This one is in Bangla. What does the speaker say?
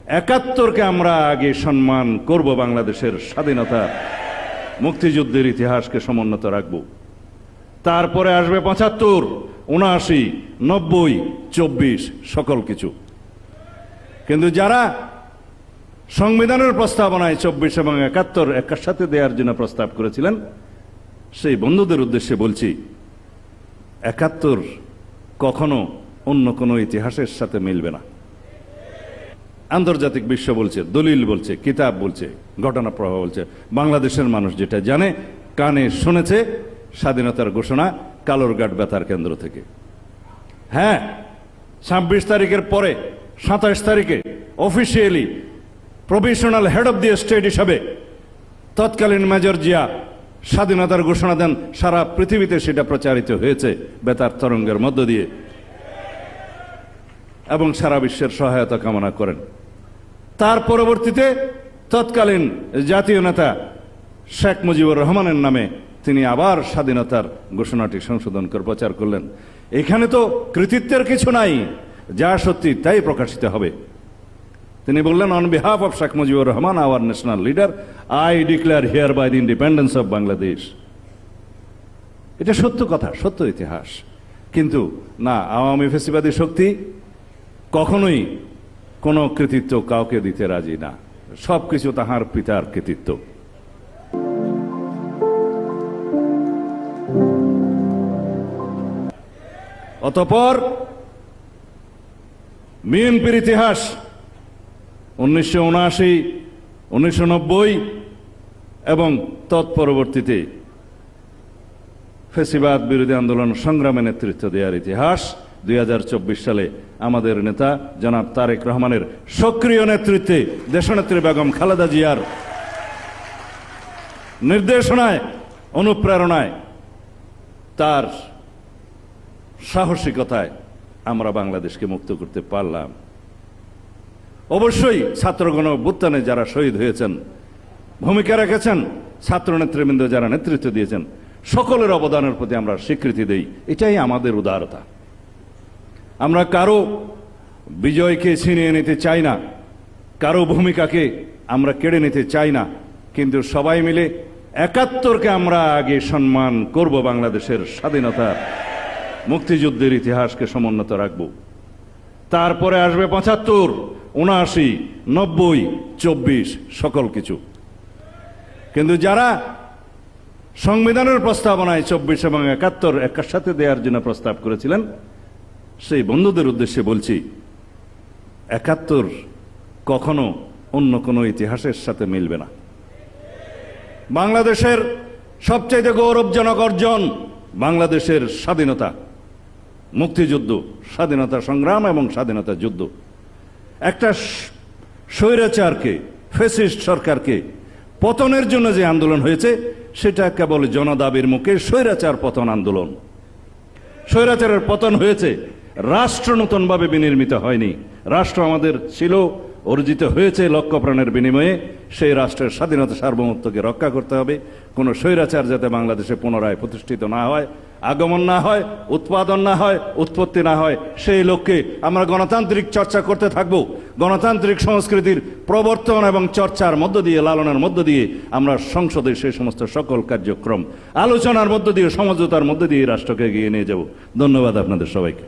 ৭১কে আমরা আগে সম্মান করব, বাংলাদেশের স্বাধীনতা মুক্তিযুদ্ধের ইতিহাসকে সমুন্নত রাখব। তারপরে আসবে ৭৫, ৭৯, ৯০, ২৪ সকল কিছু। কিন্তু যারা সংবিধানের প্রস্তাবনায় ২৪ এবং ৭১ একসাথে দেওয়ার জন্য প্রস্তাব করেছিলেন, সেই বন্ধুদের উদ্দেশ্যে বলছি, ৭১ কখনো অন্য কোনো ইতিহাসের সাথে মিলবে না। আন্তর্জাতিক বিশ্ব বলছে, দলিল বলছে, কিতাব বলছে, ঘটনা প্রবাহ বলছে, বাংলাদেশের মানুষ যেটা জানে, কানে শুনেছে, স্বাধীনতার ঘোষণা কালুরঘাট বেতার কেন্দ্র থেকে। হ্যাঁ, ২৬ তারিখের পরে ২৭ তারিখে officially provisional head of the state হিসাবে তৎকালীন মেজর জিয়া স্বাধীনতার ঘোষণা দেন। সারা পৃথিবীতে সেটা প্রচারিত হয়েছে বেতার তরঙ্গের মধ্য দিয়ে, এবং সারা বিশ্বের সহায়তা কামনা করেন। তার পরবর্তীতে তৎকালীন জাতীয় নেতা শেখ মুজিবুর রহমানের নামে তিনি আবার স্বাধীনতার ঘোষণাটি সংশোধন করে প্রচার করলেন। এখানে তো কৃতিত্বের কিছু নাই, যা সত্যি তাই প্রকাশিত হবে। তিনি বললেন, on behalf of Sheikh Mujibur Rahman, our national leader, I declare hereby the independence of Bangladesh. এটা সত্য কথা, সত্য ইতিহাস। কিন্তু না, আওয়ামী ফ্যাসিবাদী শক্তি কখনোই কোনো কৃতিত্ব কাউকে দিতে রাজি না। সবকিছু তাহার পিতার কৃতিত্ব। অতঃপর বিএনপির ইতিহাস ১৯৭৯, ১৯৯০ এবং তৎপরবর্তীতে ফ্যাসিবাদ বিরোধী আন্দোলন সংগ্রামে নেতৃত্ব দেওয়ার ইতিহাস। ২০২৪ সালে আমাদের নেতা জনাব তারেক রহমানের সক্রিয় নেতৃত্বে, দেশনেত্রী বেগম খালেদা জিয়ার নির্দেশনায়, অনুপ্রেরণায়, তার সাহসিকতায় আমরা বাংলাদেশকে মুক্ত করতে পারলাম। অবশ্যই ছাত্রগণ অভ্যুত্থানে যারা শহীদ হয়েছেন, ভূমিকা রেখেছেন, ছাত্র নেতৃবৃন্দ যারা নেতৃত্ব দিয়েছেন, সকলের অবদানের প্রতি আমরা স্বীকৃতি দেই। এটাই আমাদের উদারতা। আমরা কারো বিজয়কে ছিনিয়ে নিতে চাই না, কারো ভূমিকাকে আমরা কেড়ে নিতে চাই না, কিন্তু সবাই মিলে ৭১কে আমরা আগে সম্মান করব, বাংলাদেশের স্বাধীনতা মুক্তিযুদ্ধের ইতিহাসকে সমুন্নত রাখব। তারপরে আসবে ৭৫, ৭৯, ৯০, ২৪ সকল কিছু। কিন্তু যারা সংবিধানের প্রস্তাবনায় ২৪ এবং ৭১ একসাথে দেওয়ার জন্য প্রস্তাব করেছিলেন, সেই বন্ধুদের উদ্দেশ্যে বলছি, ৭১ কখনো অন্য কোনো ইতিহাসের সাথে মিলবে না। বাংলাদেশের সবচেয়ে গৌরবজনক অর্জন বাংলাদেশের স্বাধীনতা, মুক্তিযুদ্ধ, স্বাধীনতা সংগ্রাম এবং স্বাধীনতা যুদ্ধ। একটা স্বৈরাচারকে, ফ্যাসিস্ট সরকারকে পতনের জন্য যে আন্দোলন হয়েছে, সেটা কেবল জনদাবির মুখে স্বৈরাচার পতন আন্দোলন। স্বৈরাচারের পতন হয়েছে, রাষ্ট্র নতুনভাবে বিনির্মিত হয়নি। রাষ্ট্র আমাদের ছিল, অর্জিত হয়েছে লক্ষ প্রাণের বিনিময়ে। সেই রাষ্ট্রের স্বাধীনতা সার্বভৌমত্বকে রক্ষা করতে হবে। কোনো স্বৈরাচার যাতে বাংলাদেশে পুনরায় প্রতিষ্ঠিত না হয়, আগমন না হয়, উৎপাদন না হয়, উৎপত্তি না হয়, সেই লক্ষ্যে আমরা গণতান্ত্রিক চর্চা করতে থাকব। গণতান্ত্রিক সংস্কৃতির প্রবর্তন এবং চর্চার মধ্য দিয়ে, লালনের মধ্য দিয়ে আমরা সংসদে সেই সমস্ত সকল কার্যক্রম আলোচনার মধ্য দিয়ে, সমঝোতার মধ্য দিয়ে রাষ্ট্রকে এগিয়ে নিয়ে যাব। ধন্যবাদ আপনাদের সবাইকে।